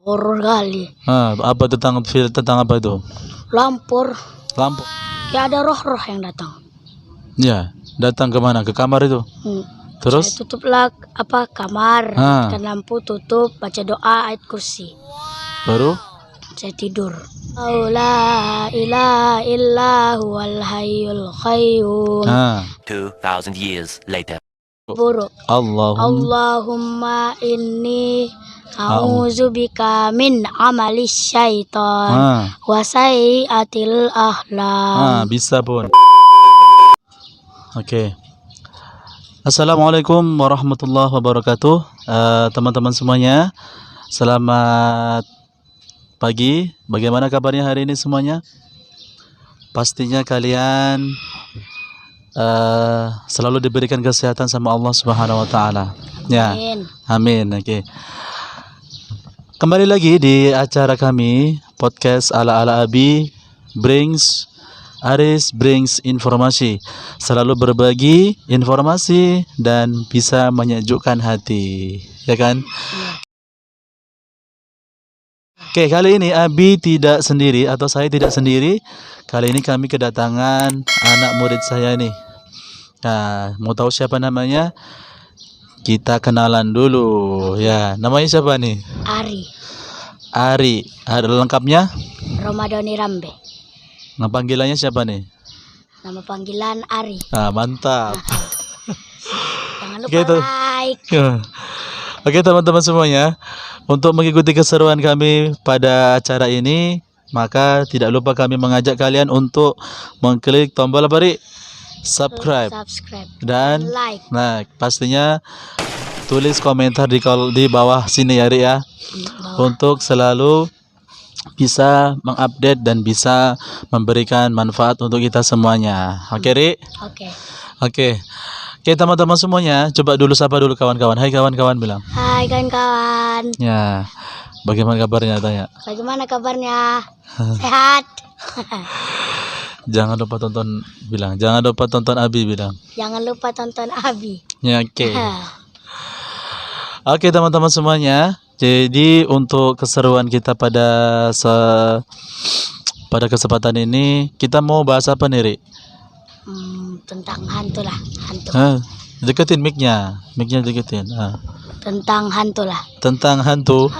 Horor kali. Apa tentang apa itu? Lampor. Lampu. Kayak ada roh-roh yang datang. Ya, datang ke mana? Ke kamar itu. Terus? Saya tutuplah kamar, matikan lampu, tutup, baca doa, ayat kursi. Baru? Saya tidur. La ilaha illa huwal hayyul qayyum. 2,000 years later. Buruk. Allahumma inni a'udzubika min amali syaitan wa sayyiatil ahlam. Bisa pun. Oke. Assalamualaikum warahmatullahi wabarakatuh. Teman-teman semuanya, selamat pagi. Bagaimana kabarnya hari ini semuanya? Pastinya kalian selalu diberikan kesehatan sama Allah Subhanahu wa taala. Ya. Amin. Oke. Kembali lagi di acara kami podcast ala-ala Abi Aris brings informasi. Selalu berbagi informasi dan bisa menyejukkan hati, ya kan? Oke, kali ini Abi tidak sendiri atau saya tidak sendiri. Kali ini kami kedatangan anak murid saya nih. Nah, mau tahu siapa namanya? Kita kenalan dulu. Ya, namanya siapa nih? Ari. Ada lengkapnya? Romadhoni Rambe. Nah, panggilannya siapa nih? Nama panggilan Ari. Mantap. Jangan lupa like. Oke, teman-teman semuanya, untuk mengikuti keseruan kami pada acara ini, maka tidak lupa kami mengajak kalian untuk mengklik tombol apa, Ri? Subscribe dan like. Nah, pastinya tulis komentar di bawah sini ya, Ri ya. Untuk selalu bisa mengupdate dan bisa memberikan manfaat untuk kita semuanya. Oke, Ri? Oke, teman-teman semuanya, coba dulu sapa dulu kawan-kawan. Hai kawan-kawan, bilang. Hai kawan-kawan. Ya. Bagaimana kabarnya, tanya? Bagaimana kabarnya? Sehat. Jangan lupa tonton Abi, bilang. Jangan lupa tonton Abi. Ya, oke. Oke, teman-teman semuanya. Jadi untuk keseruan kita pada kesempatan ini, kita mau bahas apa nih, Ri? Tentang hantu lah. Deketin mic-nya deketin. Tentang hantu lah. Tentang hantu.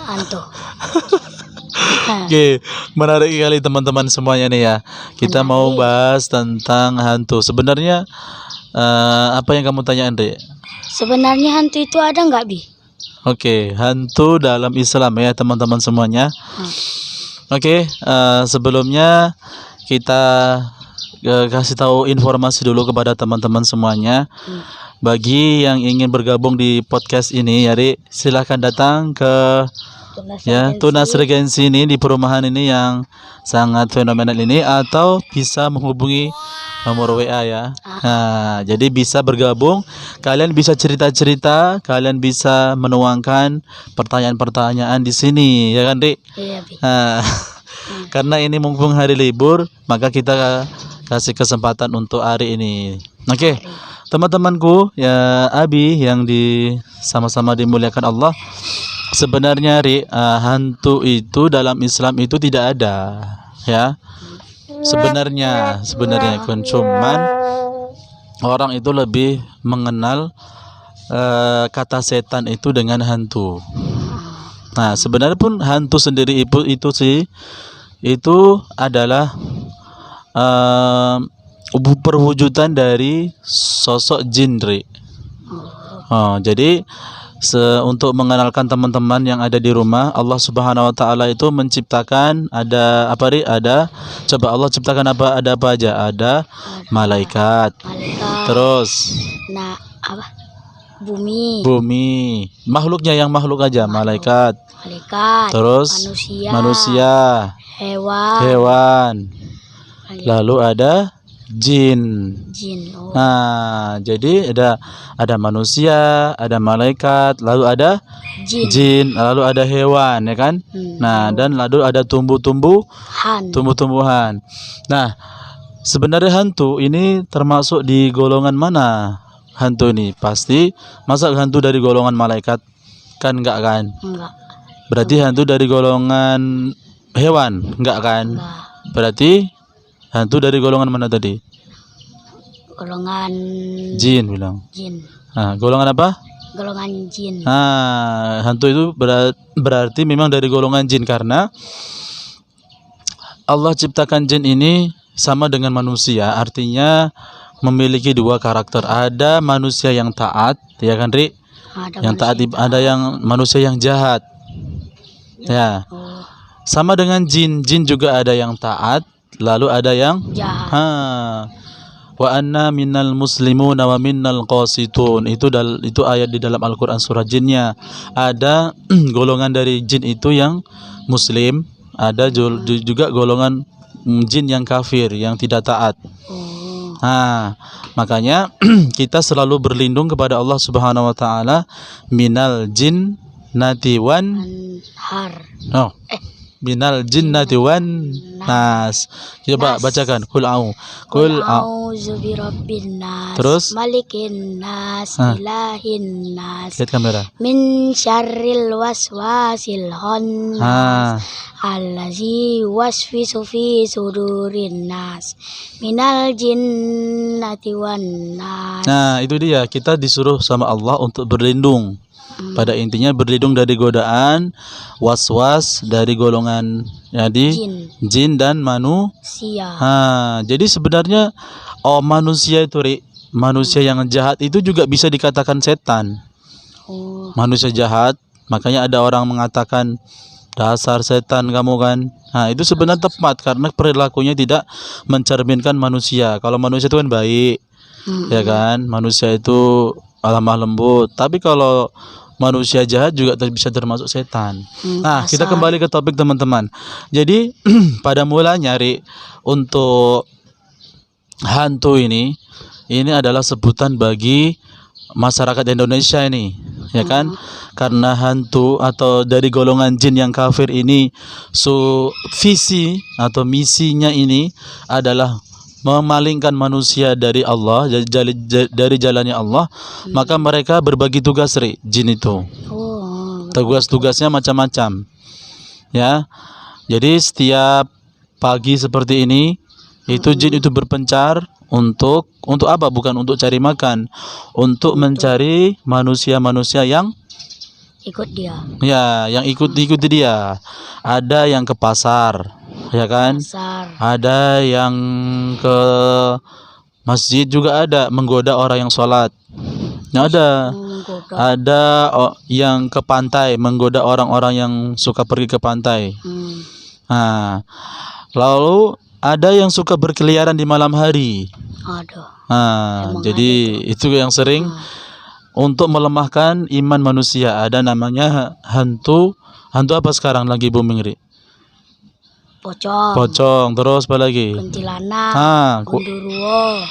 Oke, menarik sekali teman-teman semuanya nih ya. Kita mau bahas tentang hantu. Sebenarnya apa yang kamu tanya, Andre? Sebenarnya hantu itu ada nggak, Bi? Oke, hantu dalam Islam ya teman-teman semuanya. Oke, sebelumnya kita kasih tahu informasi dulu kepada teman-teman semuanya. Bagi yang ingin bergabung di podcast ini, Yari, silahkan datang ke Tunas Regensi ini di perumahan ini yang sangat fenomenal ini, atau bisa menghubungi nomor WA ya. Nah, jadi bisa bergabung, kalian bisa cerita-cerita, kalian bisa menuangkan pertanyaan-pertanyaan di sini, ya kan, Dik? Iya, Bi. Karena ini mumpung hari libur, maka kita kasih kesempatan untuk hari ini. Oke. Teman-temanku ya, Abi yang sama-sama dimuliakan Allah. Sebenarnya, Ri, hantu itu dalam Islam itu tidak ada, ya. Sebenarnya cuman orang itu lebih mengenal kata setan itu dengan hantu. Nah, sebenarnya pun hantu sendiri itu adalah perwujudan dari sosok jin, Ri. Jadi untuk mengenalkan teman-teman yang ada di rumah, Allah Subhanahu wa taala itu menciptakan ada apa, Ri? Coba Allah ciptakan ada apa aja? Ada malaikat. Terus bumi. Makhluknya yang makhluk aja, malaikat. Terus manusia. Hewan. Lalu ada jin. Nah, jadi ada manusia, ada malaikat, lalu ada jin, lalu ada hewan, ya kan? Nah, dan lalu ada tumbuh-tumbuhan. Nah, sebenarnya hantu ini termasuk di golongan mana? Hantu ini pasti masa hantu dari golongan malaikat? Kan enggak kan? Enggak. Berarti hantu dari golongan hewan, enggak kan? Enggak. Berarti hantu dari golongan mana tadi? Golongan Jin bilang. jin. Nah, golongan apa? Golongan jin. Nah, hantu itu berarti memang dari golongan jin karena Allah ciptakan jin ini sama dengan manusia, artinya memiliki dua karakter. Ada manusia yang taat, ya kan, Ri? Ada Yang taat, manusia ada yang manusia yang jahat. Ya. oh, Sama dengan jin, jin juga ada yang taat, lalu ada yang jahat. wa anna minnal muslimun wa minnal qasitun. Itu ayat di dalam Al-Qur'an surah jinnya. Ada golongan dari jin itu yang muslim, ada juga golongan jin yang kafir, yang tidak taat. Oh, Makanya kita selalu berlindung kepada Allah Subhanahu wa taala minal jin natiwan har. minal jinnati wan nas. Coba bacakan qul A'udzu birabbin nas. Terus? Malikin nas. Ilahin nas. lihat kamera. Min syarril waswasil khannas. Allazi waswisu fi sudurin nas. Minal jinnati wan nas. Nah, itu dia, kita disuruh sama Allah untuk berlindung. Pada intinya berlindung dari godaan was-was dari golongan jadi jin dan manusia. Jadi sebenarnya manusia itu, manusia yang jahat itu juga bisa dikatakan setan. Manusia jahat, makanya ada orang mengatakan dasar setan kamu kan. Itu sebenarnya tepat karena perilakunya tidak mencerminkan manusia. Kalau manusia itu kan baik, ya kan? Manusia itu lemah lembut. Tapi kalau manusia jahat juga bisa termasuk setan. Kita kembali ke topik teman-teman. Jadi pada mulanya untuk hantu ini adalah sebutan bagi masyarakat Indonesia ini, ya kan? Karena hantu atau dari golongan jin yang kafir ini, visi atau misinya ini adalah memalingkan manusia dari Allah, dari jalannya Allah. Maka mereka berbagi tugas, jin itu. Tugas-tugasnya macam-macam. Ya. Jadi setiap pagi seperti ini, itu jin itu berpencar untuk apa? Bukan untuk cari makan, untuk mencari manusia-manusia yang ikut dia. Ya, yang ikuti dia. Ada yang ke pasar, ya kan? Ada yang ke masjid juga ada, menggoda orang yang sholat. Ada yang ke pantai, menggoda orang-orang yang suka pergi ke pantai. Lalu ada yang suka berkeliaran di malam hari. Jadi itu yang sering untuk melemahkan iman manusia. Ada namanya hantu. Hantu apa sekarang lagi booming, Ri? Pocong. Terus apa lagi? Kuntilanak. Gundurwo.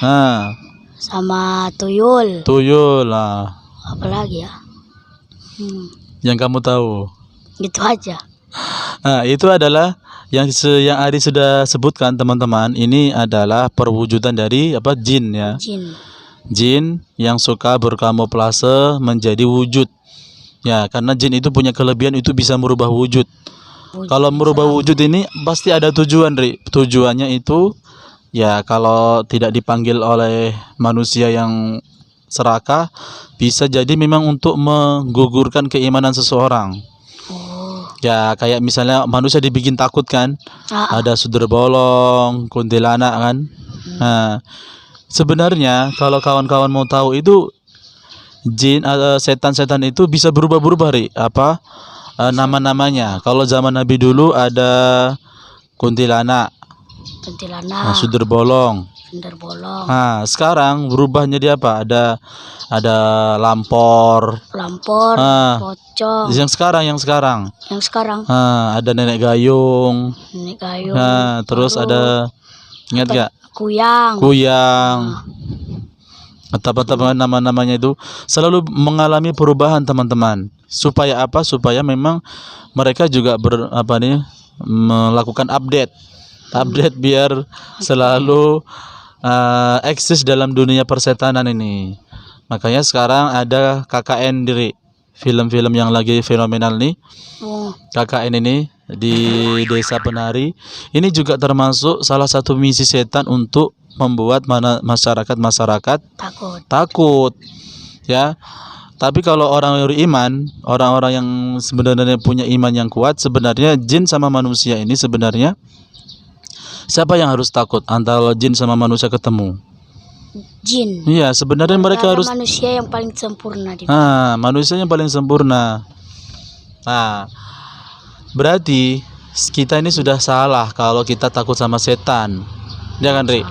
Sama tuyul. Apa lagi ya? Yang kamu tahu? Gitu aja. Itu adalah yang Ari sudah sebutkan, teman-teman. Ini adalah perwujudan dari apa? Jin, ya. Jin yang suka berkamuflase menjadi wujud. Ya, karena jin itu punya kelebihan, itu bisa merubah wujud. Kalau merubah wujud ini pasti ada tujuan, Tujuannya itu ya kalau tidak dipanggil oleh manusia yang serakah, bisa jadi memang untuk menggugurkan keimanan seseorang. Ya, kayak misalnya manusia dibikin takut kan? Ada sundel bolong, kuntilanak kan? Sebenarnya kalau kawan-kawan mau tahu itu jin atau setan-setan itu bisa berubah-berubah, nama-namanya. Kalau zaman Nabi dulu ada kuntilanak, sundel bolong. Sekarang berubahnya jadi apa? Ada lampor, pocong. Yang sekarang. Ada nenek gayung. Terus ada, ingat gak? Kuyang. Teman-teman, nama-namanya itu selalu mengalami perubahan, teman-teman. Supaya apa? Supaya memang mereka juga melakukan update biar selalu eksis dalam dunia persetanan ini. Makanya sekarang ada KKN, film-film yang lagi fenomenal nih. Oh, KKN ini di Desa Penari ini juga termasuk salah satu misi setan untuk membuat masyarakat takut ya. Tapi kalau orang yang beriman, orang-orang yang sebenarnya punya iman yang kuat, sebenarnya jin sama manusia ini sebenarnya siapa yang harus takut antara jin sama manusia ketemu? jin. Iya, sebenarnya mereka Karena harus manusia yang paling sempurna di manusia yang paling sempurna. Nah, berarti kita ini sudah salah kalau kita takut sama setan. Ya kan, Ri?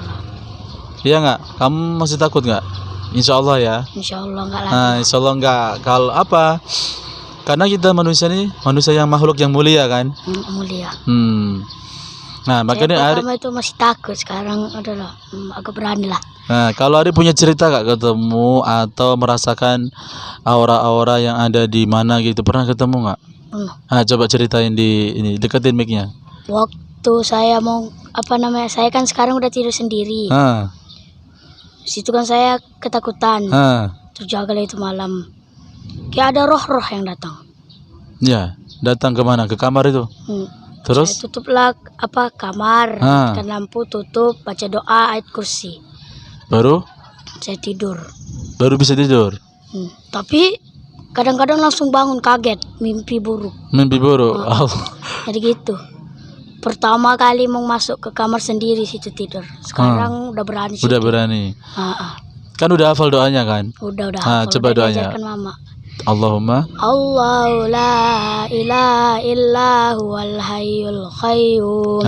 Iya nggak? Kamu masih takut nggak? Insya Allah ya. Insya Allah enggak lagi. Nah, insya Allah nggak. Kalau apa? Karena kita manusia ini manusia yang makhluk yang mulia kan. Mulia. Nah, makanya Saya Ari. pertama itu masih takut, sekarang adalah agak berani lah. Nah, kalau Ari punya cerita gak ketemu atau merasakan aura-aura yang ada di mana gitu, pernah ketemu nggak? Nah, coba ceritain di ini, deketin mic-nya. Waktu saya mau saya kan sekarang udah tidur sendiri. Situ kan saya ketakutan. Terjaga lah itu malam. Kayak ada roh-roh yang datang. Ya, datang ke mana? Ke kamar itu. Terus? Saya tutuplah kamar, matikan lampu, tutup, baca doa, ayat kursi. Baru? Saya tidur. Baru bisa tidur. Tapi kadang-kadang langsung bangun kaget, mimpi buruk. Mimpi buruk. Jadi gitu. Pertama kali mau masuk ke kamar sendiri situ tidur. Sekarang udah berani. Udah berani. Kan udah hafal doanya kan? Udah hafal. Coba udah doanya. diajarkan mama. Allahumma Allahu la ilaha illa huwal hayyul qayyum.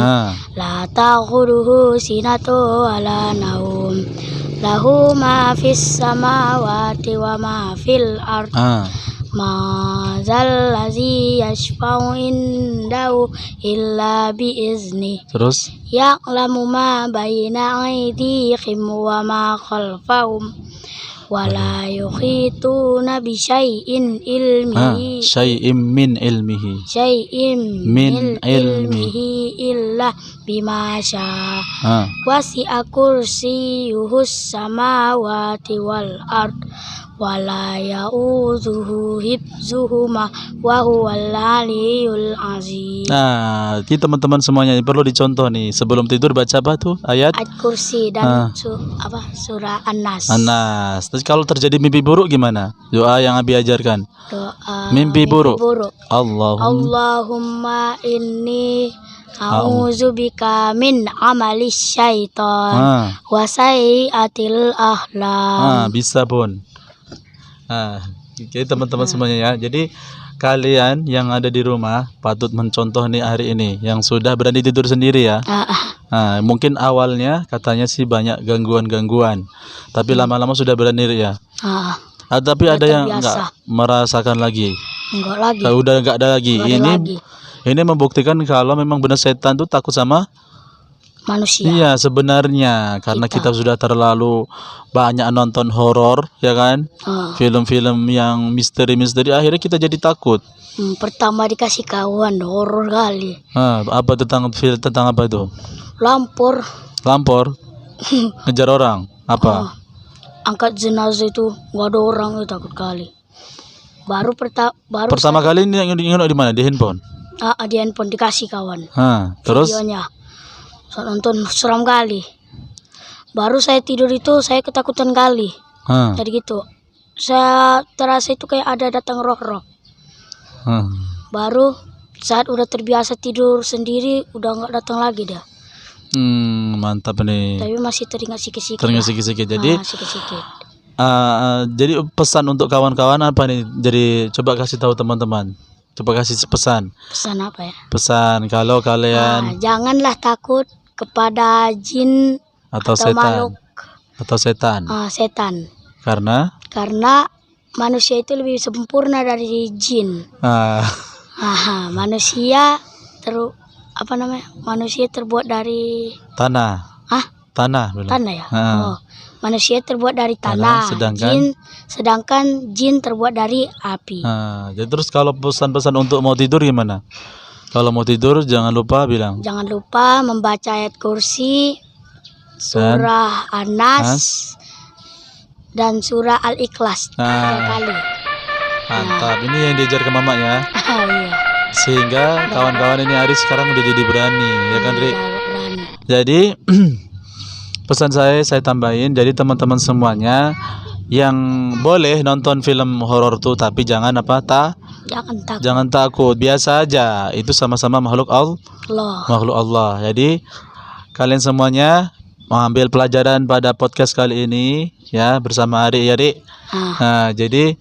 La ta'khudhuhu sinatun wa la naum. Lahu ma fis samawati wa ma fil ard. Ma zal ladzi yashfa'u indahu illa bi izni. Terus? Ya'lamu ma baina aydihim wa ma khalfahum. Wala yukhituna bi syai'in ilmihi. Syai'im min ilmihi. Syai'im min ilmihi illa bima syaa. Wasi'a kursiyuhus samawati wal ard. Wala ya'udzuhu hifzuhuma wa huwal aliyyul azim. Nah, ini teman-teman semuanya perlu dicontoh nih. Sebelum tidur baca apa tuh? Ayat kursi dan surah An-Nas. An-Nas. Terus kalau terjadi mimpi buruk gimana? Doa yang Abi ajarkan. Doa mimpi buruk. Allahumma inni a'udzubika min amalis syaitan wa sayyiatil ahlam. Bisa pun. Oke, teman-teman semuanya ya. Jadi kalian yang ada di rumah patut mencontoh nih hari ini yang sudah berani tidur sendiri ya. Mungkin awalnya katanya sih banyak gangguan-gangguan, tapi lama-lama sudah berani ya. Tapi ada yang enggak merasakan lagi. Enggak lagi. Udah enggak ada lagi. Ini membuktikan kalau memang benar setan tuh takut sama manusia. Iya, sebenarnya karena kita sudah terlalu banyak nonton horor ya kan, film-film yang misteri-misteri, akhirnya kita jadi takut. Pertama dikasih kawan horor kali. Apa tentang apa itu? Lampor. Ngejar orang apa? Angkat jenazah itu nggak ada orang, itu takut kali. Baru pertama kali ini yang di mana? Di handphone? Di handphone dikasih kawan. Terus? Videonya. Saya nonton seram kali. Baru saya tidur itu saya ketakutan kali. Jadi gitu. Saya terasa itu kayak ada datang roh-roh. Baru saat udah terbiasa tidur sendiri udah nggak datang lagi dah. Mantap nih. Tapi masih teringat sikit-sikit. Jadi jadi pesan untuk kawan-kawan apa nih? Jadi coba kasih tahu teman-teman. Coba kasih pesan. Pesan apa ya? Pesan kalau kalian janganlah takut kepada jin atau setan. Makhluk atau setan. Setan. Karena manusia itu lebih sempurna dari jin. Manusia manusia terbuat dari tanah. Tanah ya. Manusia terbuat dari tanah. Sedangkan jin terbuat dari api. Jadi terus kalau pesan-pesan untuk mau tidur gimana? Kalau mau tidur jangan lupa bilang. Jangan lupa membaca ayat kursi, surah An-Nas, dan surah Al-Ikhlas 3 kali. Mantap. Ini yang diajar ke mama ya. Iya. Sehingga kawan-kawan ini Aris sekarang udah jadi berani, ya kan, Ri? Udah berani. Jadi pesan saya tambahin. Jadi teman-teman semuanya yang boleh nonton film horor tuh, tapi jangan Jangan takut. jangan takut, biasa aja. Itu sama-sama makhluk Allah. Jadi kalian semuanya mengambil pelajaran pada podcast kali ini ya bersama Ari ya, Ri. Nah, jadi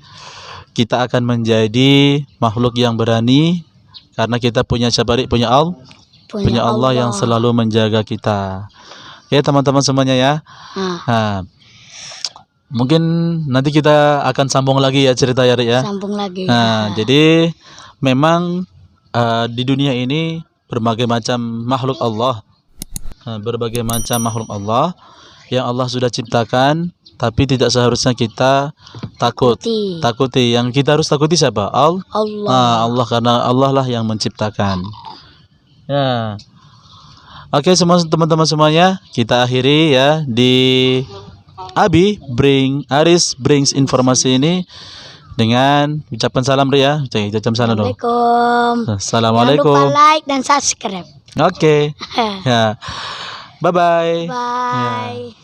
kita akan menjadi makhluk yang berani karena kita punya siapa, Ri? Punya Allah yang selalu menjaga kita. Oke, teman-teman semuanya ya. Nah, mungkin nanti kita akan sambung lagi ya cerita ya, Ri ya. Sambung lagi. Nah, jadi memang di dunia ini berbagai macam makhluk Allah. Berbagai macam makhluk Allah yang Allah sudah ciptakan, tapi tidak seharusnya kita takuti. Yang kita harus takuti siapa? Allah, karena Allah lah yang menciptakan. Ya. Oke, semua teman-teman semuanya, kita akhiri ya di Aris brings informasi ini dengan ucapan salam, Ri ya. Ucapan salam dong. Assalamualaikum. Jangan lupa like dan subscribe. Oke. Ya. Bye-bye. Bye. Ya.